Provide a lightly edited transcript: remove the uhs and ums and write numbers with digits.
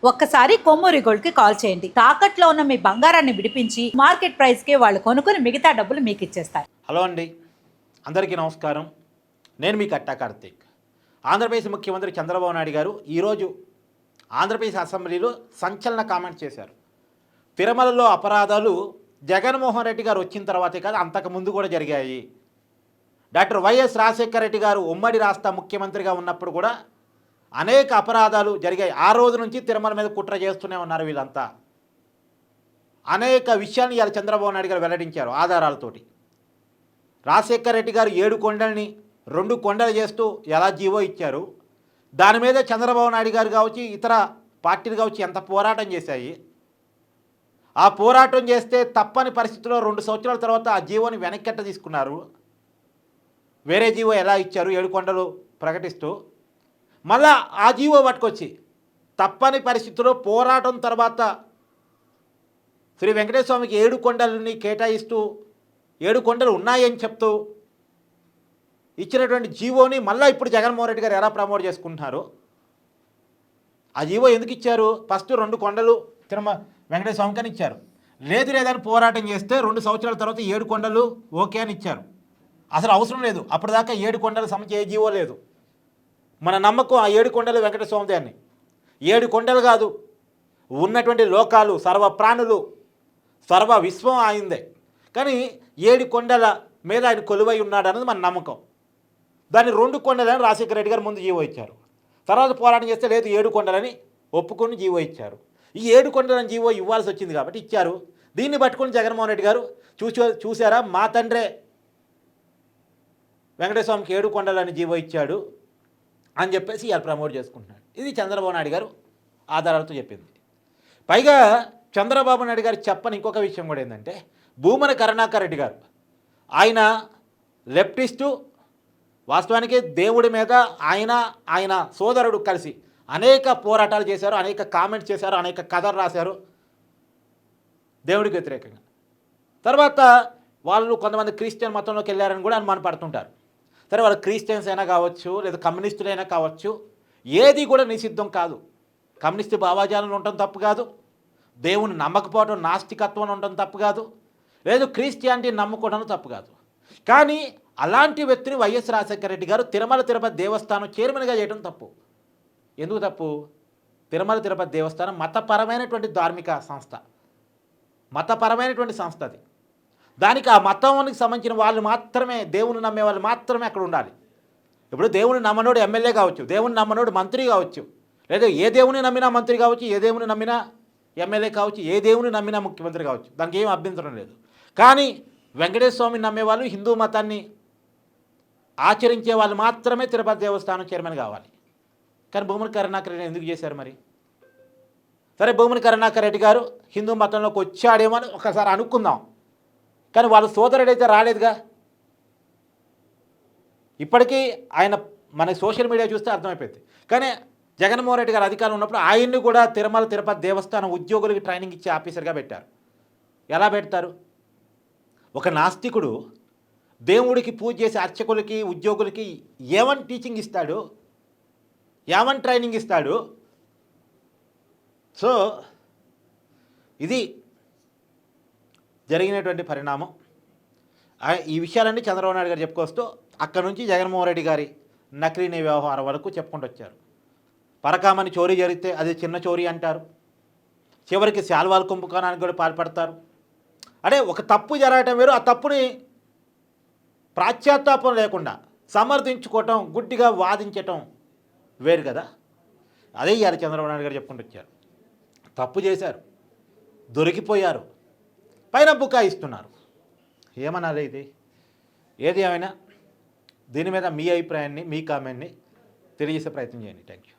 ఒక్కసారి కొమ్మూరి గోల్డ్ కి కాల్ చేయండి. తాకట్లో ఉన్న మీ బంగారాన్ని విడిపించి మార్కెట్ ప్రైస్ కి వాళ్ళు కొనుక్కుని మిగతా డబ్బులు మీకు ఇచ్చేస్తారు. హలో అండి, అందరికీ నమస్కారం. నేను మీ కట్టా కార్తీక్. ఆంధ్రప్రదేశ్ ముఖ్యమంత్రి చంద్రబాబు నాయుడు గారు ఈరోజు ఆంధ్రప్రదేశ్ అసెంబ్లీలో సంచలన కామెంట్ చేశారు. తిరుమలలో అపరాధాలు జగన్మోహన్ రెడ్డి గారు వచ్చిన తర్వాతే కాదు, అంతకుముందు కూడా జరిగాయి. డాక్టర్ వైఎస్ రాజశేఖర రెడ్డి గారు ఉమ్మడి రాష్ట్ర ముఖ్యమంత్రిగా ఉన్నప్పుడు కూడా అనేక అపరాధాలు జరిగాయి. ఆ రోజు నుంచి తిరుమల మీద కుట్ర చేస్తూనే ఉన్నారు వీళ్ళంతా. అనేక విషయాన్ని ఇవాళ చంద్రబాబు నాయుడు గారు వెల్లడించారు ఆధారాలతోటి. రాజశేఖర రెడ్డి గారు 7 కొండల్ని 2 కొండలు చేస్తూ ఎలా జీవో ఇచ్చారు, దాని మీద చంద్రబాబు నాయుడు గారు కావచ్చు, ఇతర పార్టీలు కావచ్చు ఎంత పోరాటం చేశాయి. ఆ పోరాటం చేస్తే తప్పని పరిస్థితుల్లో 2 సంవత్సరాల తర్వాత ఆ జీవోని వెనక్కెట్ట తీసుకున్నారు. వేరే జీవో ఎలా ఇచ్చారు 7 కొండలు ప్రకటిస్తూ, మళ్ళా ఆ జీవో పట్టుకొచ్చి తప్పని పరిస్థితుల్లో పోరాటం తర్వాత శ్రీ వెంకటేశ్వర స్వామికి 7 కొండలని కేటాయిస్తూ 7 కొండలు ఉన్నాయని చెప్తూ ఇచ్చినటువంటి జీవోని మళ్ళీ ఇప్పుడు జగన్మోహన్ రెడ్డి గారు ఎలా ప్రమోట్ చేసుకుంటున్నారు. ఆ జీవో ఎందుకు ఇచ్చారు? ఫస్ట్ 2 కొండలు వెంకటేశ్వర స్వామికి అని ఇచ్చారు. లేదని పోరాటం చేస్తే 2 సంవత్సరాల తర్వాత 7 కొండలు ఓకే అని ఇచ్చారు. అసలు అవసరం లేదు, అప్పటిదాకా 7 కొండల సంబంధించి ఏ జీవో లేదు. మన నమ్మకం ఆ 7 కొండలు వెంకటేశ్వర స్వామి అని. 7 కొండలు కాదు, ఉన్నటువంటి లోకాలు, సర్వ ప్రాణులు, సర్వ విశ్వం ఆయిందే. కానీ 7 కొండల మీద ఆయన కొలువై ఉన్నాడు అన్నది మన నమ్మకం. దాన్ని 2 కొండలని రాజశేఖర రెడ్డి గారు ముందు జీవో ఇచ్చారు. తర్వాత పోరాటం చేస్తే లేదు 7 కొండలని ఒప్పుకొని జీవో ఇచ్చారు. ఈ 7 కొండలని జీవో ఇవ్వాల్సి వచ్చింది కాబట్టి ఇచ్చారు. దీన్ని పట్టుకొని జగన్మోహన్ రెడ్డి గారు చూసారా, మా తండ్రే వెంకటేశ్వర స్వామికి 7 కొండలని జీవో ఇచ్చాడు అని చెప్పేసి ఇవాళ ప్రమోట్ చేసుకుంటున్నాడు. ఇది చంద్రబాబు నాయుడు గారు ఆధారాలతో చెప్పింది. పైగా చంద్రబాబు నాయుడు గారు చెప్పని ఇంకొక విషయం కూడా ఏంటంటే, భూమన కరుణాకర్ రెడ్డి గారు ఆయన లెఫ్టిస్టు, వాస్తవానికి దేవుడి మీద ఆయన సోదరుడు కలిసి అనేక పోరాటాలు చేశారు, అనేక కామెంట్స్ చేశారు, అనేక కథలు రాశారు దేవుడికి వ్యతిరేకంగా. తర్వాత వాళ్ళు కొంతమంది క్రిస్టియన్ మతంలోకి వెళ్ళారని కూడా అనుమానపడుతుంటారు. సరే, వాళ్ళు క్రిస్టియన్స్ అయినా కావచ్చు, లేదా కమ్యూనిస్టులైనా కావచ్చు, ఏది కూడా నిషిద్ధం కాదు. కమ్యూనిస్టు భావాజాలను ఉండటం తప్పు కాదు, దేవుని నమ్మకపోవడం నాస్తికత్వం ఉండటం తప్పు కాదు, లేదు క్రిస్టియానిటీ నమ్ముకోవడం తప్పు కాదు. కానీ అలాంటి వ్యక్తిని వైఎస్ రాజశేఖర రెడ్డి గారు తిరుమల తిరుపతి దేవస్థానం చైర్మన్గా చేయడం తప్పు. ఎందుకు తప్పు? తిరుమల తిరుపతి దేవస్థానం మతపరమైనటువంటి ధార్మిక సంస్థ, మతపరమైనటువంటి సంస్థ అది. దానికి ఆ మతానికి సంబంధించిన వాళ్ళు మాత్రమే, దేవుని నమ్మే వాళ్ళు మాత్రమే అక్కడ ఉండాలి. ఇప్పుడు దేవుని నమ్మనోడు ఎమ్మెల్యే కావచ్చు, దేవుని నమ్మనోడు మంత్రి కావచ్చు, లేదా ఏ దేవుని నమ్మినా మంత్రి కావచ్చు, ఏ దేవుని నమ్మినా ఎమ్మెల్యే కావచ్చు, ఏ దేవుని నమ్మినా ముఖ్యమంత్రి కావచ్చు, దానికి ఏం అభ్యంతరం లేదు. కానీ వెంకటేశ్వర స్వామిని నమ్మేవాళ్ళు, హిందూ మతాన్ని ఆచరించే వాళ్ళు మాత్రమే తిరుపతి దేవస్థానం చైర్మన్ కావాలి. కానీ భూమన కరుణాకర్ రెడ్డి ఎందుకు చేశారు మరి? సరే, భూమన కరుణాకర్ రెడ్డి గారు హిందూ మతంలోకి వచ్చాడేమో అని ఒకసారి అనుకుందాం. కానీ వాళ్ళ సోదరుడైతే రాలేదుగా. ఇప్పటికీ ఆయన మన సోషల్ మీడియా చూస్తే అర్థమైపోయింది. కానీ జగన్మోహన్ రెడ్డి గారు అధికారం ఉన్నప్పుడు ఆయన్ని కూడా తిరుమల తిరుపతి దేవస్థానం ఉద్యోగులకి ట్రైనింగ్ ఇచ్చే ఆఫీసర్గా పెట్టారు. ఎలా పెడతారు? ఒక నాస్తికుడు దేవుడికి పూజ చేసే అర్చకులకి, ఉద్యోగులకి ఏమని టీచింగ్ ఇస్తాడు, ఏమని ట్రైనింగ్ ఇస్తాడు? సో ఇది జరిగినటువంటి పరిణామం. ఈ విషయాలన్నీ చంద్రబాబు నాయుడు గారు చెప్పుకొస్తూ అక్కడ నుంచి జగన్మోహన్ రెడ్డి గారి నకిలీ వ్యవహారం వరకు చెప్పుకుంటూ వచ్చారు. పరకామని చోరీ జరిగితే అది చిన్న చోరీ అంటారు, చివరికి శాల్వాల్ కుంభకోణానికి కూడా పాల్పడతారు. అంటే ఒక తప్పు జరగటం వేరు, ఆ తప్పుని ప్రాశ్చాత్తాపం లేకుండా సమర్థించుకోవటం, గుడ్డిగా వాదించటం వేరు కదా. అదే ఇవాళ చంద్రబాబు నాయుడు గారు చెప్పుకుంటూ వచ్చారు. తప్పు చేశారు, దొరికిపోయారు, పైన బుకాయిస్తున్నారు. ఏమనాలి ఇది? ఏది ఏమైనా దీని మీద మీ అభిప్రాయాన్ని, మీ కామెంట్ని తెలియజేసే ప్రయత్నం చేయండి. Thank you.